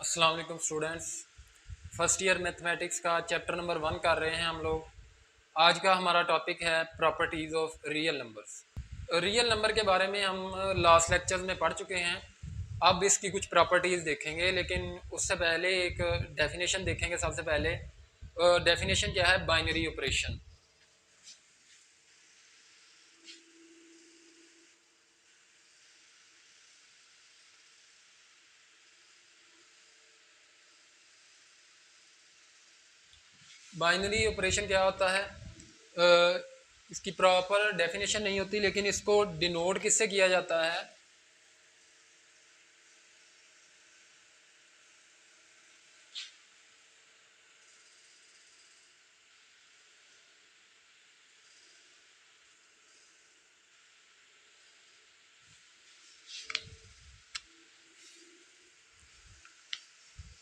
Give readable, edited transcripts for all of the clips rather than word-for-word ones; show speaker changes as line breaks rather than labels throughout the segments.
अस्सलाम वालेकुम students. First year mathematics का चैप्टर नंबर 1 कर रहे हैं हम लोग। आज का हमारा टॉपिक है properties of real numbers. Real number के बारे में हम लास्ट लेक्चर्स में पढ़ चुके हैं। अब इसकी कुछ प्रॉपर्टीज़ देखेंगे, लेकिन उससे पहले एक डेफिनेशन देखेंगे। सबसे पहले डेफिनेशन क्या है? Binary operation. बाइनरी ऑपरेशन क्या होता है? इसकी प्रॉपर डेफिनेशन नहीं होती, लेकिन इसको डिनोट किससे किया जाता है?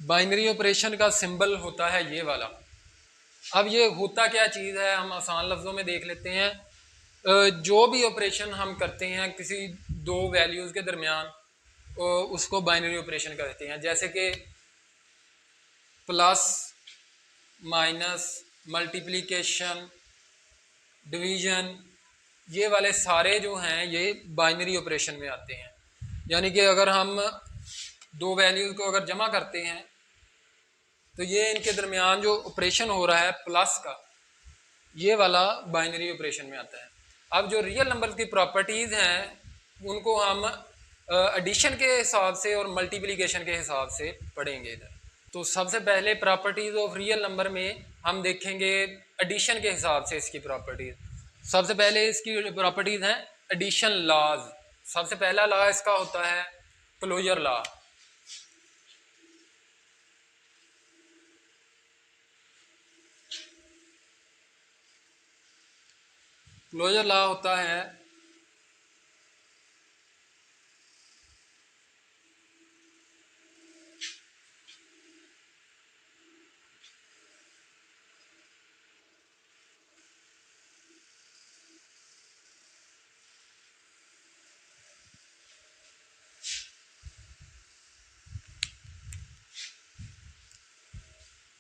बाइनरी ऑपरेशन का सिंबल होता है ये वाला। अब ये होता क्या चीज़ है, हम आसान लफ्ज़ों में देख लेते हैं। जो भी ऑपरेशन हम करते हैं किसी दो वैल्यूज़ के दरमियान, उसको बाइनरी ऑपरेशन कहते हैं। जैसे कि प्लस, माइनस, मल्टीप्लिकेशन, डिवीज़न, ये वाले सारे जो हैं ये बाइनरी ऑपरेशन में आते हैं। यानी कि अगर हम दो वैल्यूज़ को अगर जमा करते हैं तो ये इनके दरमियान जो ऑपरेशन हो रहा है प्लस का, ये वाला बाइनरी ऑपरेशन में आता है। अब जो रियल नंबर की प्रॉपर्टीज़ हैं उनको हम एडिशन के हिसाब से और मल्टीप्लिकेशन के हिसाब से पढ़ेंगे इधर। तो सबसे पहले प्रॉपर्टीज़ ऑफ रियल नंबर में हम देखेंगे एडिशन के हिसाब से इसकी प्रॉपर्टीज़। सबसे पहले इसकी प्रॉपर्टीज़ हैं एडिशन लॉज। सबसे पहला लॉ इसका होता है क्लोजर लॉ। क्लोजर लॉ होता है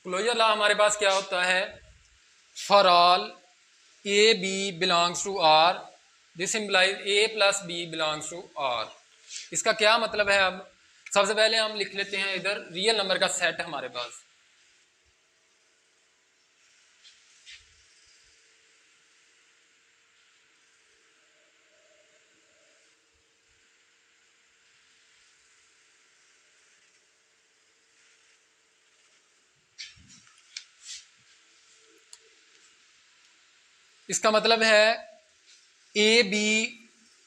क्लोजर लॉ हमारे पास क्या होता है? For all A B belongs to R, this implies A plus B belongs to R. इसका क्या मतलब है? अब सबसे पहले हम लिख लेते हैं इधर रियल नंबर का सेट हमारे पास। इसका मतलब है ए बी,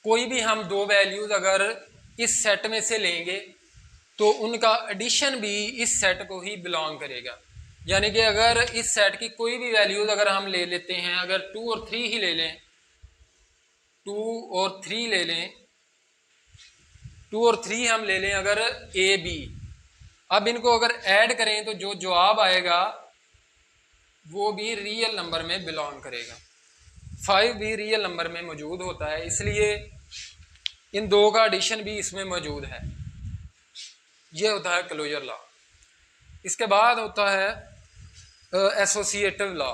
कोई भी हम दो वैल्यूज अगर इस सेट में से लेंगे तो उनका एडिशन भी इस सेट को ही बिलोंग करेगा। यानी कि अगर इस सेट की कोई भी वैल्यूज अगर हम ले लेते हैं, अगर 2 और 3 ही ले लें, 2 और 3 ले लें, 2 और 3 हम ले लें अगर ए बी, अब इनको अगर ऐड करें तो जो जवाब आएगा वो भी रियल नंबर में बिलोंग करेगा। 5 भी रियल नंबर में मौजूद होता है, इसलिए इन दो का एडिशन भी इसमें मौजूद है। ये होता है क्लोजर लॉ। इसके बाद होता है एसोसिएटिव लॉ।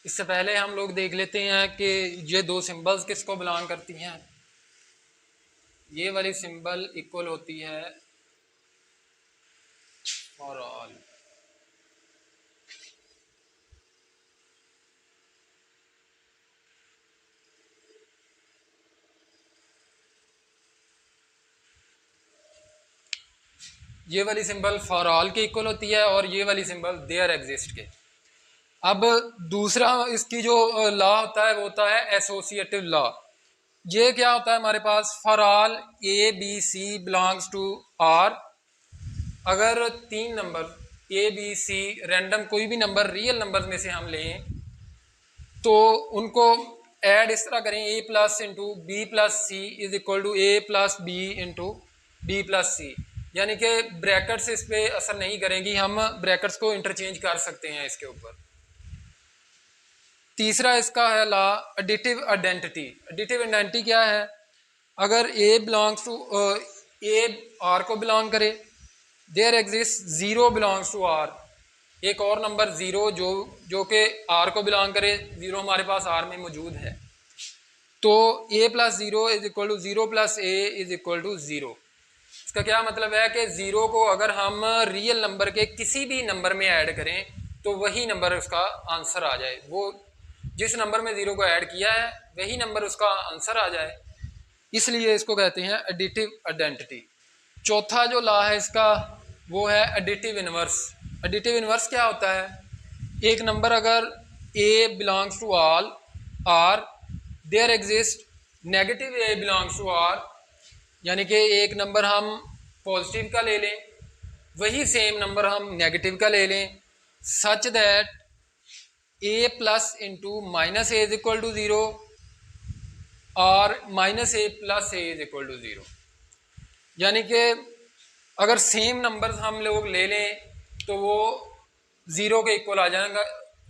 इससे पहले हम लोग देख लेते हैं कि ये दो सिंबल्स किसको बिलोंग करती हैं। ये वाली सिंबल इक्वल होती है फॉर ऑल, ये वाली सिंबल फॉर ऑल के इक्वल होती है और ये वाली सिंबल देयर एग्जिस्ट के। अब दूसरा इसकी जो लॉ होता है वो होता है एसोसिएटिव लॉ। ये क्या होता है हमारे पास, for all A b c belongs to R. अगर तीन number a b c random कोई भी नंबर रियल नंबर में से हम लें तो उनको ऐड इस तरह करें, a plus into b plus c is equal to a plus b into b plus c. यानी कि ब्रैकेट्स इस पे असर नहीं करेंगी, हम ब्रैकेट्स को इंटरचेंज कर सकते हैं इसके ऊपर। तीसरा इसका है law additive identity. Additive identity क्या है, अगर ए बिलोंग्स टू ए आर को बिलोंग करे, there exist zero belongs to R, एक और नंबर ज़ीरो जो कि आर को बिलोंग करे, ज़ीरो हमारे पास आर में मौजूद है, तो a plus zero is equal to zero plus a is equal to zero. इसका क्या मतलब है कि ज़ीरो को अगर हम रियल नंबर के किसी भी नंबर में ऐड करें तो वही नंबर उसका आंसर आ जाए, वो जिस नंबर में ज़ीरो को ऐड किया है वही नंबर उसका आंसर आ जाए, इसलिए इसको कहते हैं एडिटिव आइडेंटिटी। चौथा जो लॉ है इसका वो है एडिटिव इनवर्स। एडिटिव इनवर्स क्या होता है, एक नंबर अगर ए belongs to all R, there exist negative a belongs to R, यानी कि एक नंबर हम पॉजिटिव का ले लें, वही सेम नंबर हम नेगेटिव का ले लें, such that a plus into minus a is equal to zero और minus a plus a is equal to zero. यानी कि अगर सेम नंबर्स हम लोग ले लें तो वो ज़ीरो के इक्वल आ जाएगा,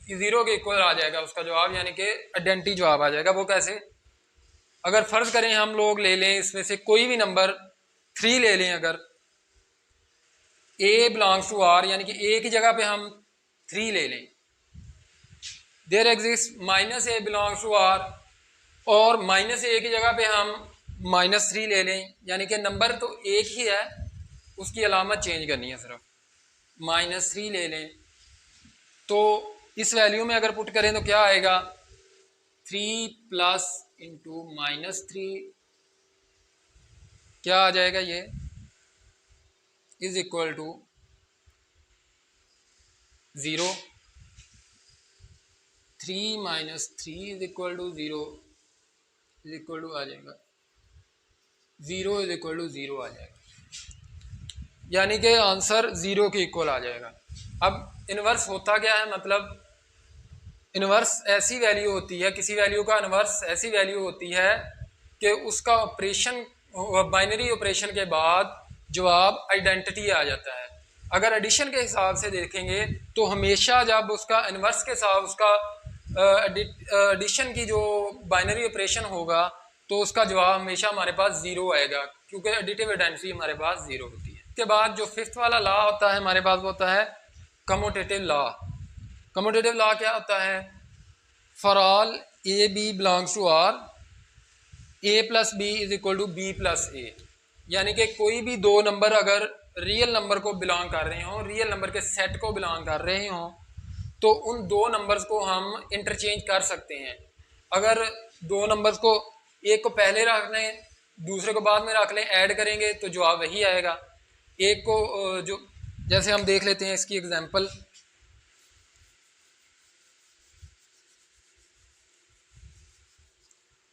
ज़ीरो के इक्वल आ जाएगा उसका जवाब, यानी कि आइडेंटिटी जवाब आ जाएगा। वो कैसे, अगर फ़र्ज़ करें हम लोग ले लें इसमें से कोई भी नंबर 3 ले लें, अगर ए बिलोंग्स टू आर यानी कि ए की जगह पे हम 3 ले लें, there exist minus A belongs to R, और माइनस ए की जगह पे हम -3 ले लें, यानी कि नंबर तो एक ही है, उसकी अलामत चेंज करनी है, सिर्फ -3 ले लें, तो इस वैल्यू में अगर पुट करें तो क्या आएगा, 3 प्लस इंटू -3 क्या आ जाएगा, ये is equal to 0, 3 minus 3 is equal to 0 is equal to आ जाएगा 0 इज इक्वल टू 0 आ जाएगा, यानी कि आंसर 0 के इक्वल आ जाएगा। अब इन्वर्स होता क्या है, मतलब इन्वर्स ऐसी वैल्यू होती है, किसी वैल्यू का इन्वर्स ऐसी वैल्यू होती है कि उसका ऑपरेशन, बाइनरी ऑपरेशन के बाद जवाब आइडेंटिटी आ जाता है। अगर एडिशन के हिसाब से देखेंगे तो हमेशा जब उसका इन्वर्स के साथ उसका एडिशन की जो बाइनरी ऑपरेशन होगा तो उसका जवाब हमेशा हमारे पास 0 आएगा, क्योंकि एडिटिव आइडेंटिटी हमारे पास 0 होती है। इसके बाद जो फिफ्थ वाला लॉ होता है हमारे पास, वो होता है कम्यूटेटिव लॉ। कम्यूटेटिव लॉ क्या होता है, for all A B belongs to R, a plus b is equal to b plus a, यानी कि कोई भी दो नंबर अगर रियल नंबर को बिलोंग कर रहे हों, रियल नंबर के सेट को बिलोंग कर रहे हों, तो उन दो नंबर्स को हम इंटरचेंज कर सकते हैं। अगर दो नंबर्स को, एक को पहले रख लें दूसरे को बाद में रख लें, ऐड करेंगे तो जवाब वही आएगा। एक को जो जैसे हम देख लेते हैं इसकी एग्जांपल,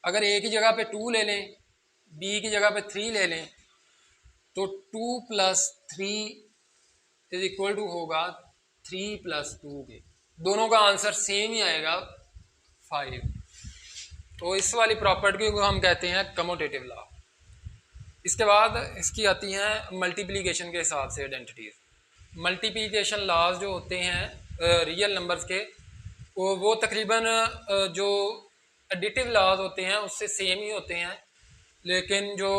अगर ए की जगह पे 2 ले लें, बी की जगह पे 3 ले लें, तो 2 प्लस 3 इज इक्वल टू होगा 3 प्लस 2 के, दोनों का आंसर सेम ही आएगा 5। तो इस वाली प्रॉपर्टी को हम कहते हैं कम्यूटेटिव लॉ। इसके बाद इसकी आती हैं मल्टीप्लिकेशन के हिसाब से आइडेंटिटीज। मल्टीप्लिकेशन लॉज जो होते हैं रियल नंबर्स के, वो तकरीबन जो एडिटिव लॉज होते हैं उससे सेम ही होते हैं, लेकिन जो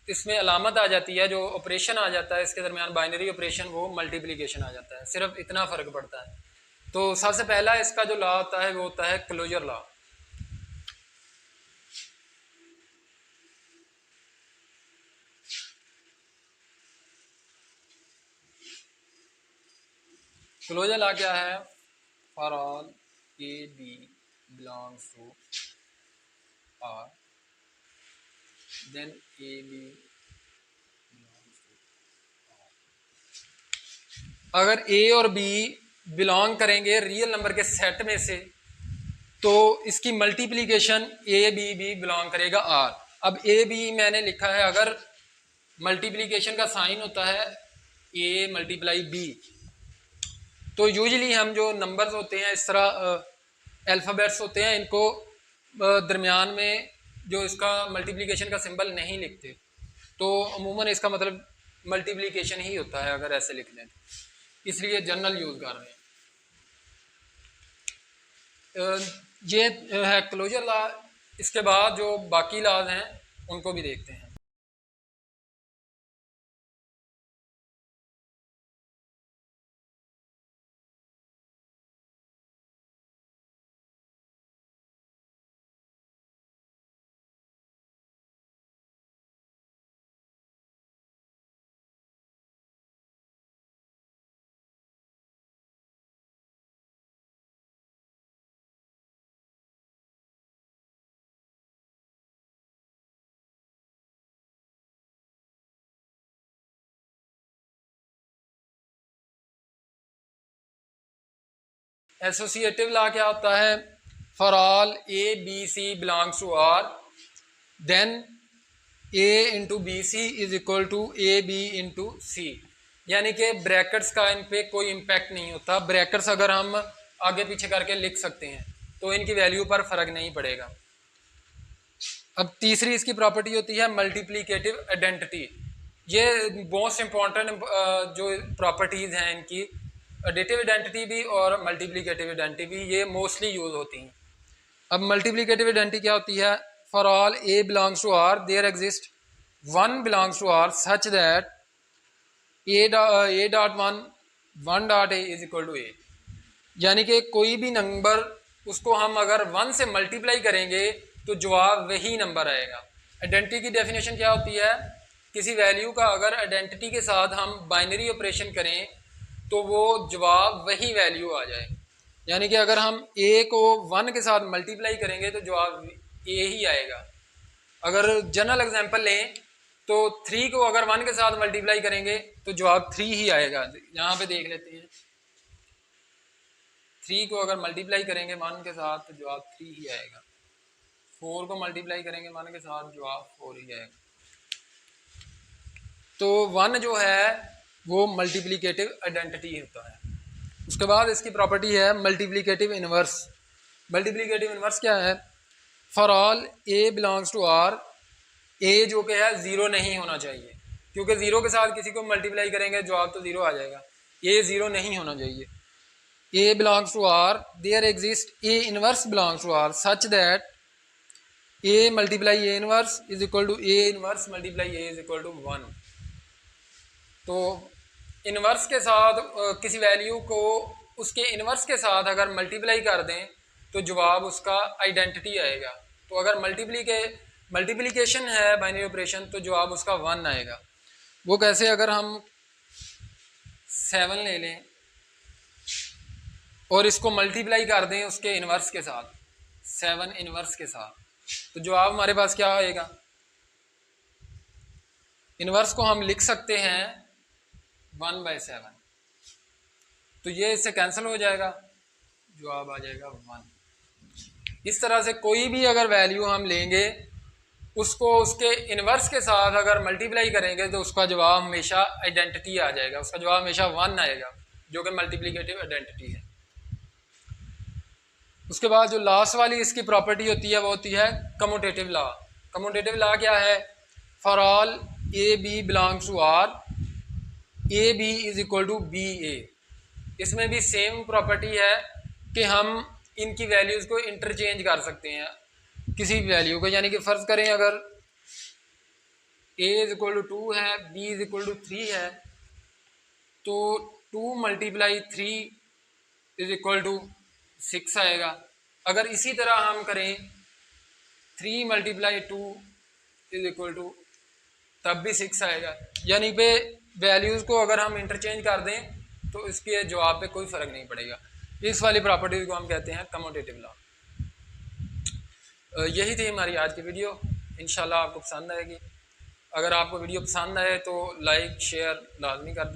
इसमें अलामत आ जाती है, जो ऑपरेशन आ जाता है इसके दरमियान, बाइनरी ऑपरेशन, वो मल्टीप्लिकेशन आ जाता है, सिर्फ इतना फ़र्क पड़ता है। तो सबसे पहला इसका जो लॉ होता है वो होता है क्लोजर लॉ। क्लोजर लॉ क्या है, for all A B belongs to R, then A B belongs to R. अगर ए और बी बिलोंग करेंगे रियल नंबर के सेट में से, तो इसकी मल्टीप्लिकेशन ए बी भी बिलोंग करेगा आर। अब ए बी मैंने लिखा है, अगर मल्टीप्लिकेशन का साइन होता है ए मल्टीप्लाई बी, तो यूजली हम जो नंबर्स होते हैं इस तरह अल्फ़ाबेट्स होते हैं, इनको दरमियान में जो इसका मल्टीप्लिकेशन का सिंबल नहीं लिखते, तो अमूमन इसका मतलब मल्टीप्लिकेशन ही होता है अगर ऐसे लिख लें, इसलिए जनरल यूज़ कर रहे हैं। ये है क्लोजर लॉ। इसके बाद जो बाकी लॉज हैं उनको भी देखते हैं। एसोसिएटिव लॉ क्या होता है? For all A b c belongs to R, then a into b c is equal to a b into c. यानी कि ब्रैकेट्स का इन पे कोई इम्पैक्ट नहीं होता। ब्रैकेट्स अगर हम आगे पीछे करके लिख सकते हैं तो इनकी वैल्यू पर फर्क नहीं पड़ेगा। अब तीसरी इसकी प्रॉपर्टी होती है मल्टीप्लिकेटिव आइडेंटिटी। ये मोस्ट इम्पॉर्टेंट जो प्रॉपर्टीज़ हैं इनकी, एडिटिव आइडेंटिटी भी और मल्टीप्लिकेटिव आइडेंटिटी भी, ये मोस्टली यूज होती हैं। अब मल्टीप्लिकेटिव आइडेंटिटी क्या होती है? For all a belongs to R there exist one belongs to R such that a dot one dot a is equal to a. यानी कि कोई भी नंबर उसको हम अगर वन से मल्टीप्लाई करेंगे तो जवाब वही नंबर आएगा। आइडेंटिटी की डेफिनेशन क्या होती है? किसी वैल्यू का अगर आइडेंटिटी के साथ हम बाइनरी ऑपरेशन करें तो वो जवाब वही वैल्यू आ जाए। यानी कि अगर हम ए को वन के साथ मल्टीप्लाई करेंगे तो जवाब ए ही आएगा। अगर जनरल एग्जांपल लें तो 3 को अगर 1 के साथ मल्टीप्लाई करेंगे तो जवाब 3 ही आएगा। यहाँ पे देख लेते हैं, 3 को अगर मल्टीप्लाई करेंगे 1 के साथ तो जवाब 3 ही आएगा। 4 को मल्टीप्लाई करेंगे 1 के साथ जवाब 4 ही आएगा। तो 1 जो है वो मल्टीप्लिकेटिव आइडेंटिटी होता है। उसके बाद इसकी प्रॉपर्टी है मल्टीप्लिकेटिव इनवर्स। मल्टीप्लिकेटिव इनवर्स क्या है? For all a belongs to R, a जो कि है ज़ीरो नहीं होना चाहिए, क्योंकि ज़ीरो के साथ किसी को मल्टीप्लाई करेंगे जवाब तो ज़ीरो आ जाएगा। ए ज़ीरो नहीं होना चाहिए। A belongs to R there exist a inverse belongs to R such that a multiply a inverse is equal to a inverse multiply a is equal to 1। तो इनवर्स के साथ किसी वैल्यू को उसके इनवर्स के साथ अगर मल्टीप्लाई कर दें तो जवाब उसका आइडेंटिटी आएगा। तो अगर मल्टीप्लिकेशन है बाइनरी ऑपरेशन तो जवाब उसका 1 आएगा। वो कैसे? अगर हम 7 ले लें और इसको मल्टीप्लाई कर दें उसके इनवर्स के साथ, 7 इनवर्स के साथ, तो जवाब हमारे पास क्या आएगा? इनवर्स को हम लिख सकते हैं 1/7, तो ये इससे कैंसिल हो जाएगा, जवाब आ जाएगा 1। इस तरह से कोई भी अगर वैल्यू हम लेंगे उसको उसके इनवर्स के साथ अगर मल्टीप्लाई करेंगे तो उसका जवाब हमेशा आइडेंटिटी आ जाएगा, उसका जवाब हमेशा 1 आएगा, जो कि मल्टीप्लिकेटिव आइडेंटिटी है। उसके बाद जो लास्ट वाली इसकी प्रॉपर्टी होती है वो होती है कम्यूटेटिव लॉ। कम्यूटेटिव लॉ क्या है? For all A B belongs to R, a b is equal to b a. इसमें भी सेम प्रॉपर्टी है कि हम इनकी वैल्यूज़ को इंटरचेंज कर सकते हैं किसी भी वैल्यू को। यानी कि फ़र्ज़ करें अगर a इज इक्वल टू 2 है, b इज इक्वल टू 3 है, तो 2 मल्टीप्लाई 3 इज इक्वल टू 6 आएगा। अगर इसी तरह हम करें 3 मल्टीप्लाई 2 इज इक्वल टू, तब भी 6 आएगा। यानी पे वैल्यूज़ को अगर हम इंटरचेंज कर दें तो इसके जवाब पे कोई फ़र्क नहीं पड़ेगा। इस वाली प्रॉपर्टीज़ को हम कहते हैं कम्यूटेटिव लॉ। यही थी हमारी आज की वीडियो, इंशाल्लाह आपको पसंद आएगी। अगर आपको वीडियो पसंद आए तो लाइक शेयर लाजमी कर दीजिए।